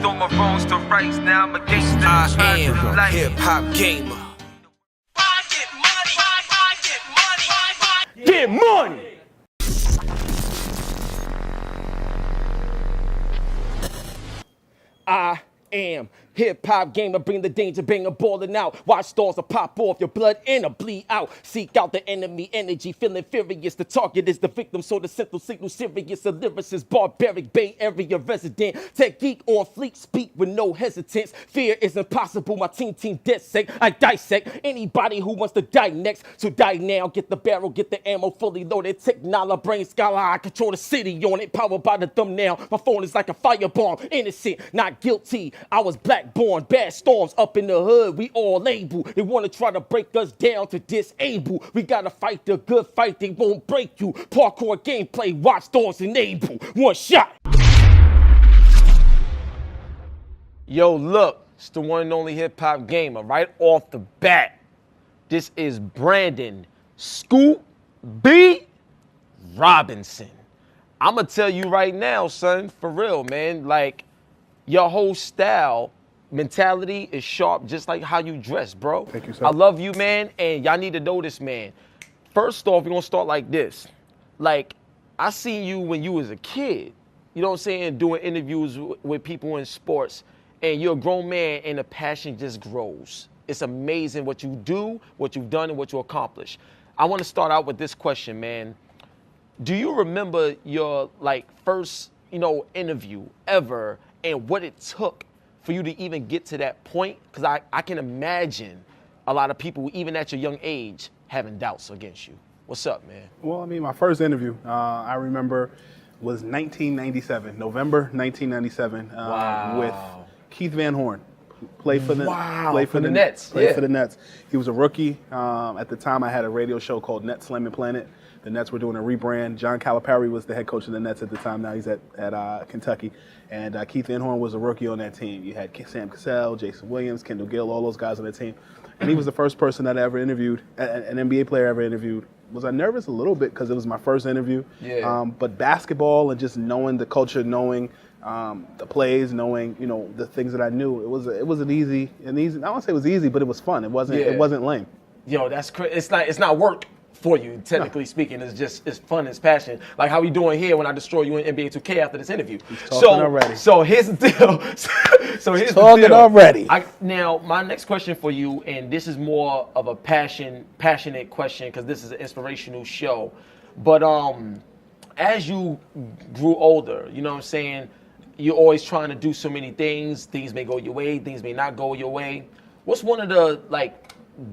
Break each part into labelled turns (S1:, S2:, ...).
S1: on my wrongs to rights. Now I'm against them.
S2: I am a hip-hop gamer.
S3: Get money! I am hip-hop gamer, bring the danger, bring a ballin' out. Watch stars will pop off, your blood in a bleed out. Seek out the enemy energy, feeling furious. The target is the victim, so the central signal serious. A lyricist, barbaric, Bay Area resident. Tech geek on fleek, speak with no hesitance. Fear is impossible, my team dissect. I dissect anybody who wants to die next. So die now, get the barrel, get the ammo fully loaded. Technology, brain scholar, I control the city on it. Powered by the thumbnail, my phone is like a firebomb. Innocent, not guilty, I was black born, bad storms up in the hood, we all able. They wanna try to break us down to disable. We gotta fight the good fight, they won't break you. Parkour gameplay, watch doors enable. One shot.
S4: Yo, look, it's the one and only hip-hop gamer. Right off the bat, this is Brandon Scoop B. Robinson. I'ma tell you right now, son, for real, man, like, your whole style, mentality is sharp, just like how you dress, bro.
S5: Thank you, sir.
S4: I love you, man, and y'all need to know this, man. First off, we're gonna start like this. Like, I seen you when you was a kid, you know what I'm saying, doing interviews with people in sports, and you're a grown man, and the passion just grows. It's amazing what you do, what you've done, and what you accomplish. I wanna start out with this question, man. Do you remember your, like, first, interview ever, and what it took for you to even get to that point? Because I can imagine a lot of people, even at your young age, having doubts against you. What's up, man?
S5: Well, I mean, my first interview, I remember, was 1997, November 1997, with Keith Van Horn. Played for the
S4: Nets.
S5: Played for the Nets. He was a rookie. At the time, I had a radio show called Net Slamming Planet. The Nets were doing a rebrand. John Calipari was the head coach of the Nets at the time. Now he's at Kentucky. And Keith Van Horn was a rookie on that team. You had Sam Cassell, Jason Williams, Kendall Gill, all those guys on the team. And he was the first person that I ever interviewed, an NBA player ever interviewed. Was I nervous? A little bit, because it was my first interview.
S4: Yeah.
S5: But basketball and just knowing the culture, knowing the plays, knowing the things that I knew, it was an easy. I won't say it was easy, but it was fun. It wasn't lame.
S4: Yo, that's crazy. It's not work for you, technically speaking. It's fun, it's passion. Like how we doing here when I destroy you in NBA 2K after this interview.
S5: Already.
S4: So here's the deal. So here's
S5: talking
S4: the deal.
S5: Already.
S4: Now, my next question for you, and this is more of a passionate question because this is an inspirational show. But as you grew older, you know what I'm saying, you're always trying to do so many things. Things may go your way, things may not go your way. What's one of the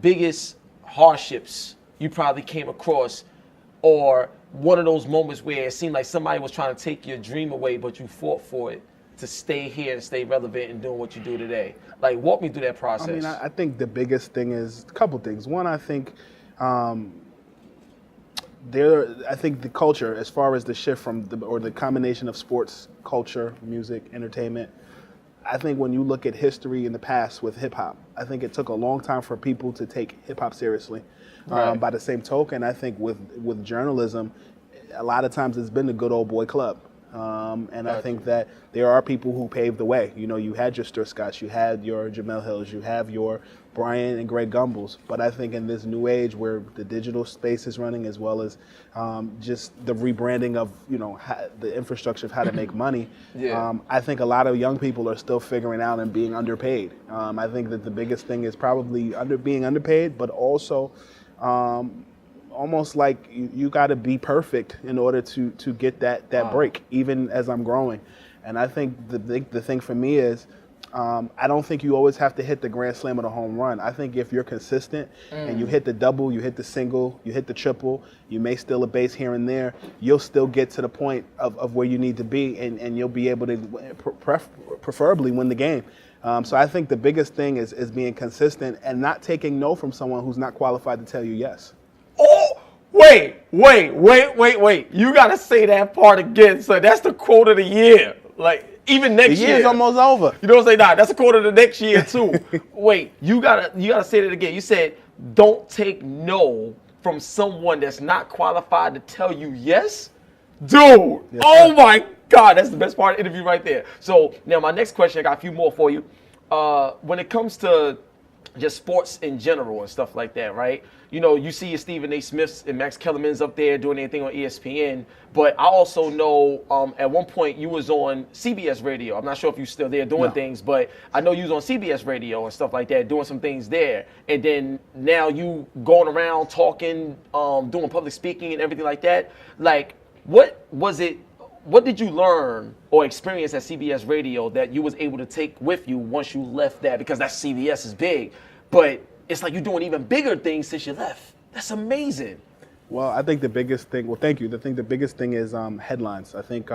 S4: biggest hardships you probably came across, or one of those moments where it seemed like somebody was trying to take your dream away, but you fought for it to stay here and stay relevant and doing what you do today? Like, walk me through that process.
S5: I mean, I think the biggest thing is a couple things. One, I think I think the culture, as far as the shift from the combination of sports, culture, music, entertainment, I think when you look at history in the past with hip hop, I think it took a long time for people to take hip hop seriously.
S4: Right.
S5: By the same token, I think with journalism, a lot of times it's been the good old boy club. And I think that there are people who paved the way. You had your Stuart Scotts, you had your Jamel Hills, you have your Brian and Greg Gumbels. But I think in this new age where the digital space is running, as well as just the rebranding of the infrastructure of how to make money, I think a lot of young people are still figuring out and being underpaid. I think that the biggest thing is probably being underpaid, but also almost like you got to be perfect in order to get that break, even as I'm growing. And I think the thing for me is I don't think you always have to hit the grand slam or the home run. I think if you're consistent and you hit the double, you hit the single, you hit the triple, you may steal a base here and there, you'll still get to the point of where you need to be, and you'll be able to preferably win the game. So I think the biggest thing is being consistent and not taking no from someone who's not qualified to tell you yes.
S4: Oh, wait. You got to say that part again, son. That's the quote of the year. Like, even next year.
S5: The year's almost over.
S4: You don't say, nah, that's a quote of the next year, too. Wait, you gotta say that again. You said, don't take no from someone that's not qualified to tell you yes? Dude,
S5: Yes,
S4: oh
S5: sir.
S4: my God, that's the best part of the interview right there. So now my next question, I got a few more for you. When it comes to just sports in general and stuff like that, right? You know, you see your Stephen A. Smiths and Max Kellerman's up there doing anything on ESPN, but I also know at one point you was on CBS Radio. I'm not sure if you're still there doing things, but I know you was on CBS Radio and stuff like that, doing some things there. And then now you going around talking, doing public speaking and everything like that. Like, what was it? What did you learn or experience at CBS Radio that you was able to take with you once you left that? Because that CBS is big, but it's like you're doing even bigger things since you left. That's amazing.
S5: Well, I think the biggest thing, well, thank you. I think the biggest thing is headlines. I think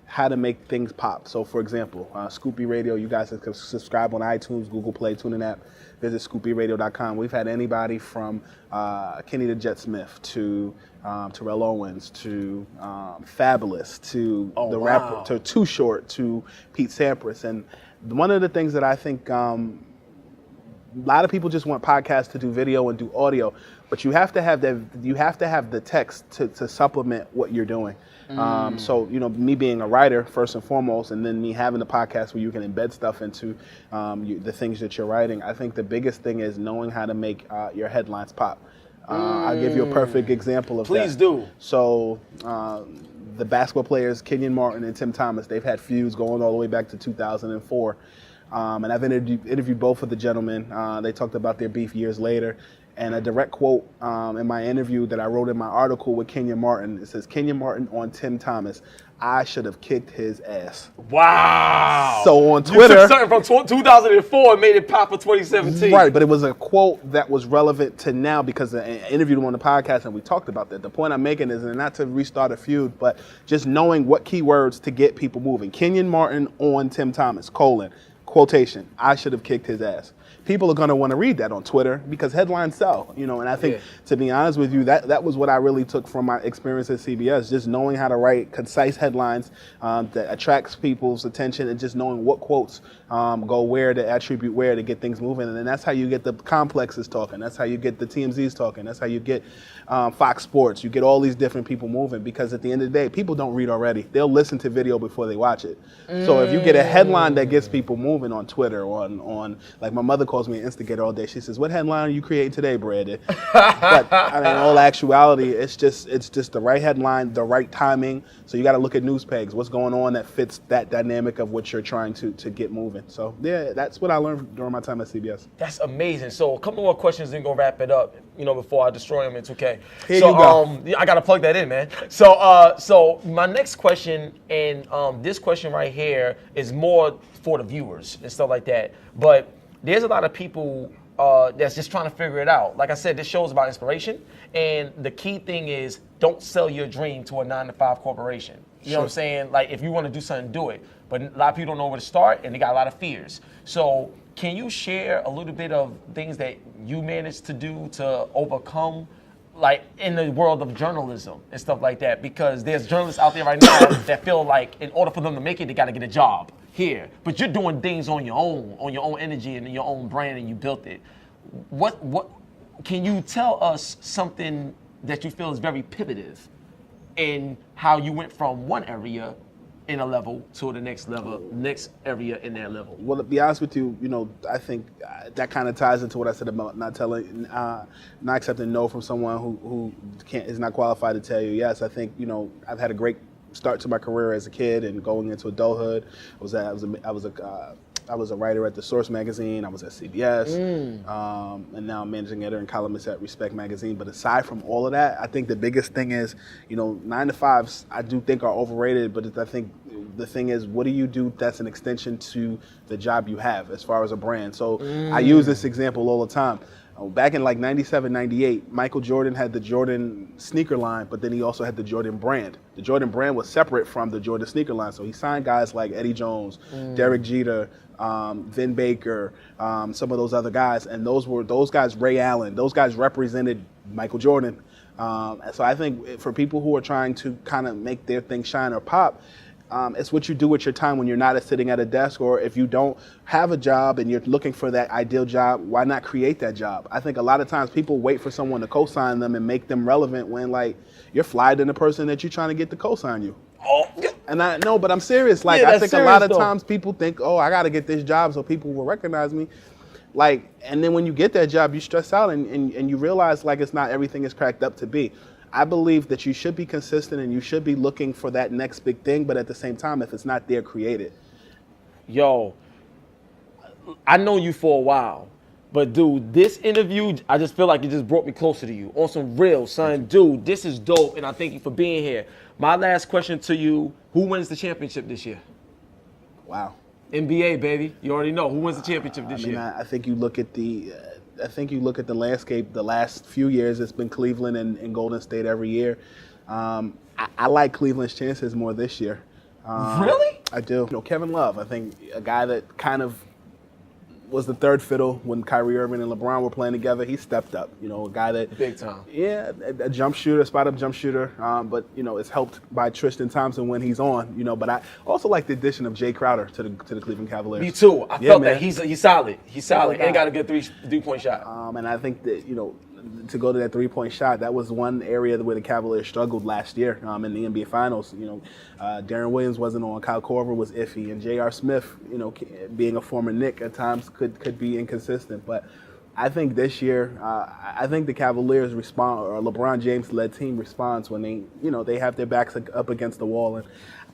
S5: how to make things pop. So, for example, Scoopy Radio, you guys can subscribe on iTunes, Google Play, TuneIn app. Visit ScoopyRadio.com. We've had anybody from Kenny the Jet Smith to Terrell Owens to Fabulous to the rapper to Too Short to Pete Sampras. And one of the things that I think a lot of people just want podcasts to do video and do audio, but you have to have that. You have to have the text to supplement what you're doing. So, you know, me being a writer first and foremost, and then me having a podcast where you can embed stuff into the things that you're writing. I think the biggest thing is knowing how to make your headlines pop. I'll give you a perfect example of that.
S4: Please do.
S5: So the basketball players, Kenyon Martin and Tim Thomas, they've had feuds going all the way back to 2004. And I've interviewed both of the gentlemen. They talked about their beef years later. And a direct quote in my interview that I wrote in my article with Kenyon Martin, it says, Kenyon Martin on Tim Thomas, I should have kicked his ass.
S4: Wow.
S5: So on
S4: You
S5: Twitter.
S4: took something from 2004 and made it pop for 2017.
S5: Right, but it was a quote that was relevant to now because I interviewed him on the podcast and we talked about that. The point I'm making is not to restart a feud, but just knowing what keywords to get people moving. Kenyon Martin on Tim Thomas, quotation, I should have kicked his ass. People are going to want to read that on Twitter because headlines sell, you know, and I think, to be honest with you, that was what I really took from my experience at CBS, just knowing how to write concise headlines that attracts people's attention and just knowing what quotes go where to attribute where to get things moving. And then that's how you get the complexes talking. That's how you get the TMZs talking. That's how you get Fox Sports. You get all these different people moving because at the end of the day, people don't read already. They'll listen to video before they watch it. So if you get a headline that gets people moving on Twitter, on like my mother calls me an instigator all day. She says, "What headline are you creating today, Brandon?" But I mean, in all actuality, it's just the right headline, the right timing. So you got to look at news pegs. What's going on that fits that dynamic of what you're trying to get moving. So yeah, that's what I learned during my time at CBS.
S4: That's amazing. So a couple more questions, then go wrap it up. You know, before I destroy them, it's okay.
S5: Here
S4: so
S5: you go.
S4: Yeah, I gotta plug that in, man. So my next question, and this question right here is more for the viewers and stuff like that. But there's a lot of people that's just trying to figure it out. Like I said, this show is about inspiration, and the key thing is don't sell your dream to a 9-to-5 corporation. You know what I'm saying? Like, if you want to do something, do it. But a lot of people don't know where to start, and they got a lot of fears. So can you share a little bit of things that you managed to do to overcome, like, in the world of journalism and stuff like that? Because there's journalists out there right now that feel like in order for them to make it, they got to get a job here. But you're doing things on your own energy and your own brand, and you built it. What can you tell us something that you feel is very pivotive in how you went from one area in a level to the next level, next area in that level?
S5: Well, to be honest with you, you know, I think that kind of ties into what I said about not accepting no from someone who is not qualified to tell you yes. I think, you know, I've had a great start to my career as a kid and going into adulthood. I was a writer at The Source magazine. I was at CBS, and now I'm managing editor and columnist at Respect magazine. But aside from all of that, I think the biggest thing is, you know, 9-to-5s I do think are overrated. But I think the thing is, what do you do that's an extension to the job you have as far as a brand? So I use this example all the time. Back in like 97, 98, Michael Jordan had the Jordan sneaker line, but then he also had the Jordan brand. The Jordan brand was separate from the Jordan sneaker line. So he signed guys like Eddie Jones, Derek Jeter, Vin Baker, some of those other guys. And those guys, Ray Allen, those guys represented Michael Jordan. So I think for people who are trying to kind of make their thing shine or pop, It's what you do with your time when you're not sitting at a desk, or if you don't have a job and you're looking for that ideal job, why not create that job? I think a lot of times people wait for someone to co-sign them and make them relevant when, like, you're flyer than the person that you're trying to get to co-sign you.
S4: Oh,
S5: And I know, but I'm serious. Like,
S4: Yeah,
S5: I
S4: that's
S5: think a lot of
S4: serious, though.
S5: times people think, oh, I got to get this job so people will recognize me. Like, and then when you get that job, you stress out and you realize, like, it's not everything is cracked up to be. I believe that you should be consistent and you should be looking for that next big thing, but at the same time, if it's not there, create it.
S4: Yo, I know you for a while, but dude, this interview, I just feel like it just brought me closer to you. On some real, son. Dude, this is dope, and I thank you for being here. My last question to you, who wins the championship this year?
S5: Wow.
S4: NBA, baby. You already know. Who wins the championship this year?
S5: I think you look at the landscape. The last few years, it's been Cleveland and Golden State every year. I like Cleveland's chances more this year.
S4: Really?
S5: I do. Kevin Love. I think a guy that kind of was the third fiddle when Kyrie Irving and LeBron were playing together. He stepped up. A guy that
S4: Big time.
S5: Yeah, a jump shooter, spot-up jump shooter. But it's helped by Tristan Thompson when he's on. But I also like the addition of Jay Crowder to the Cleveland Cavaliers.
S4: Me too. I
S5: Yeah,
S4: felt
S5: man.
S4: that he's solid. He's solid
S5: Yeah.
S4: and got a good three-point shot.
S5: And I think that, to go to that three-point shot, that was one area where the Cavaliers struggled last year in the NBA Finals. Darren Williams wasn't on, Kyle Korver was iffy, and J.R. Smith, being a former Knick at times could be inconsistent. But I think this year, I think the Cavaliers respond, or a LeBron James-led team responds when they have their backs up against the wall, and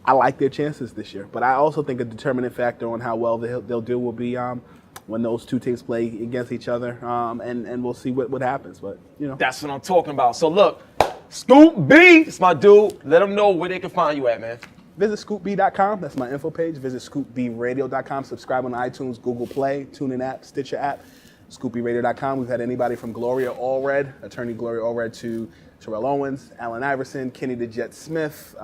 S5: I like their chances this year. But I also think a determinant factor on how well they'll do will be when those two teams play against each other, and we'll see what happens. But
S4: That's what I'm talking about. So look, Scoop B, it's my dude. Let them know where they can find you at, man.
S5: Visit scoopb.com. That's my info page. Visit scoopbradio.com. Subscribe on iTunes, Google Play, TuneIn app, Stitcher app, scoopbradio.com. We've had anybody from Gloria Allred, attorney Gloria Allred, to Terrell Owens, Allen Iverson, Kenny the Jet Smith,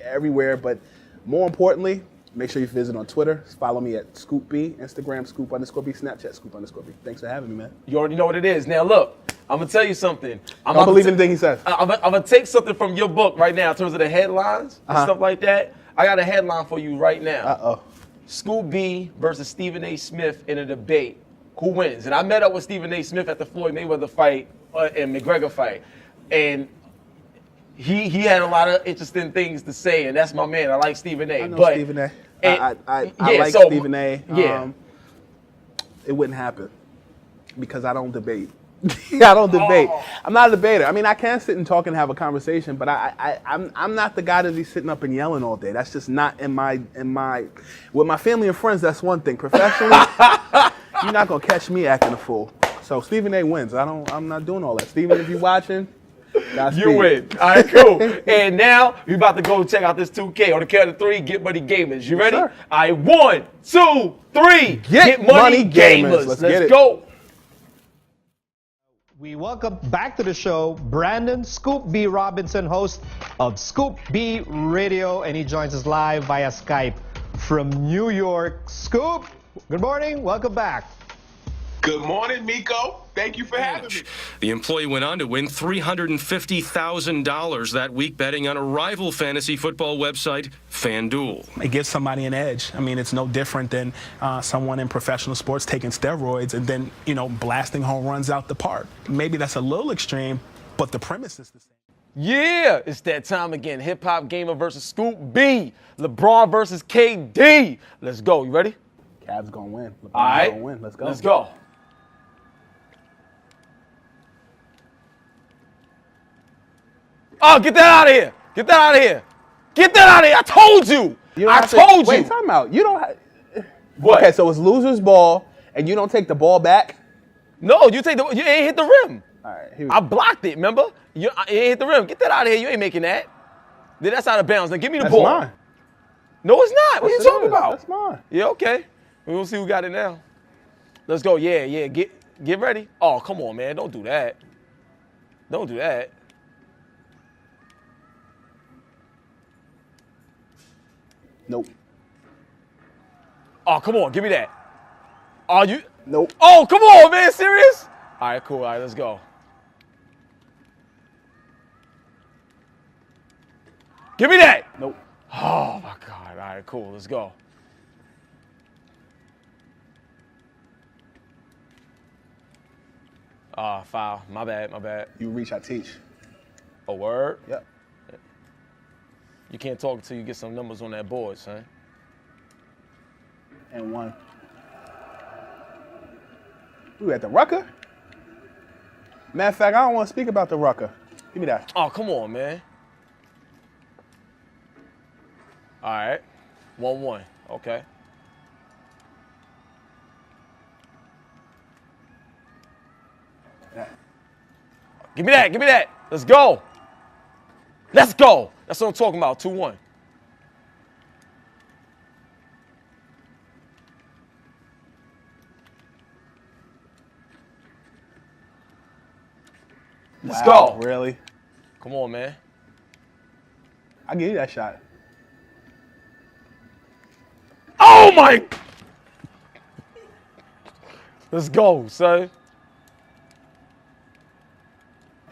S5: everywhere. But more importantly, make sure you visit on Twitter. Follow me at ScoopB, Instagram, Scoop_B, Snapchat, Scoop_B. Thanks for having me, man.
S4: You already know what it is. Now look, I'm gonna tell you something.
S5: Don't believe anything he says.
S4: I'm gonna take something from your book right now in terms of the headlines and stuff like that. I got a headline for you right now.
S5: Uh-oh.
S4: Scoop B versus Stephen A. Smith in a debate. Who wins? And I met up with Stephen A. Smith at the Floyd Mayweather fight and McGregor fight, and he had a lot of interesting things to say, and that's my man. I like Stephen A.
S5: I know Stephen A. I like Stephen A.
S4: Yeah.
S5: It wouldn't happen because I don't debate. I don't debate. I'm not a debater. I mean, I can sit and talk and have a conversation, but I'm not the guy to be sitting up and yelling all day. That's just not in my with my family and friends. That's one thing. Professionally, you're not gonna catch me acting a fool. So Stephen A. wins. I'm not doing all that. Stephen, if you're watching,
S4: you win. All right, cool. And now we about to go check out this 2K. On the count of three, Get Money Gamers. You ready?
S5: sir.
S4: All right, 1, 2, 3.
S5: Get Money Gamers. Let's get it.
S4: go.
S6: We welcome back to the show Brandon Scoop B. Robinson, host of Scoop B Radio, and he joins us live via Skype from New York. Scoop, good morning. Welcome back.
S7: Good morning, Miko. Thank you for having me.
S8: The employee went on to win $350,000 that week betting on a rival fantasy football website, FanDuel.
S9: It gives somebody an edge. I mean, it's no different than someone in professional sports taking steroids and then, blasting home runs out the park. Maybe that's a little extreme, but the premise is the same.
S4: Yeah, it's that time again. HipHopGamer versus Scoop B. LeBron versus KD. Let's go. You ready?
S5: Cavs gonna win. LeBron's
S4: All right.
S5: gonna win. Let's go.
S4: Let's go. Oh, get that out of here. Get that out of here. Get that out of here. I told you. I told you.
S5: Wait, time out. You don't have.
S4: What?
S5: Okay, so it's loser's ball, and you don't take the ball back?
S4: No, you ain't hit the rim.
S5: All right, here we
S4: I
S5: go.
S4: blocked it, remember? You ain't hit the rim. Get that out of here. You ain't making that. Then that's out of bounds. Now give me the
S5: That's
S4: ball.
S5: mine.
S4: No, it's not. What
S5: Yes,
S4: are you
S5: it
S4: talking
S5: is.
S4: about?
S5: That's mine.
S4: Yeah, okay. We'll see who got it now. Let's go. Yeah. Get ready. Oh, come on, man. Don't do that. Don't do that.
S5: Nope.
S4: Oh, come on. Give me that. Oh, you.
S5: Nope.
S4: Oh, come on, man. Serious? All right, cool. All right, let's go. Give me that.
S5: Nope.
S4: Oh, my God. right, cool. Let's go. Foul. My bad.
S5: You reach, I teach.
S4: A word?
S5: Yep.
S4: You can't talk until you get some numbers on that board, son.
S5: And 1. We at the Rucker? Matter of fact, I don't want to speak about the Rucker. Give me that.
S4: Oh, come on, man. All right. 1-1. Okay. Give me that. Let's go. That's what I'm talking about. 2-1. Let's
S5: Wow,
S4: go.
S5: Really?
S4: Come on, man.
S5: I'll give you that shot.
S4: Oh, my. Let's go, son.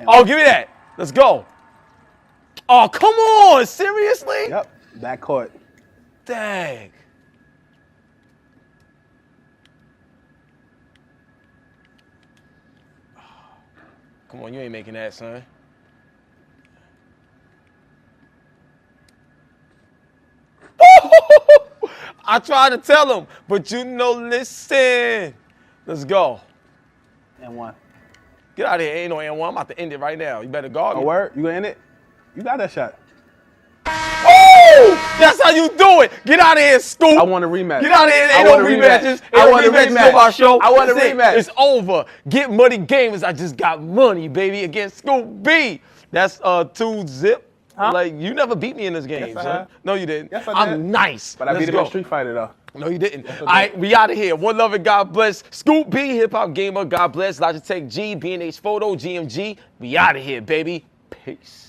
S4: Oh, give me that. Let's go. Oh, come on. Seriously?
S5: Yep. Back court.
S4: Dang. Come on, you ain't making that, son. I tried to tell him, but you know, listen. Let's go.
S5: And 1.
S4: Get out of here. Ain't no and 1. I'm about to end it right now. You better guard me.
S5: A word? You gonna end it? You got that shot.
S4: Oh! That's how you do it. Get out of here, Scoop.
S5: I want a rematch.
S4: Get out of here. Ain't no rematches.
S5: I want a
S4: rematches
S5: rematch.
S4: on my show.
S5: I want a
S4: That's it.
S5: rematch.
S4: It's over. Get Money Gamers. I just got money, baby, against Scoop B. That's 2-0.
S5: Huh?
S4: Like, you never beat me in this game,
S5: Yes, I
S4: son.
S5: have.
S4: No, you didn't.
S5: Yes, I did.
S4: I'm nice.
S5: But I
S4: Let's
S5: beat him
S4: go.
S5: in Street Fighter, though.
S4: No, you didn't. All right, we out of here. One love and God bless. Scoop B, Hip Hop Gamer. God bless. Logitech G, B&H Photo, GMG. We out of here, baby. Peace.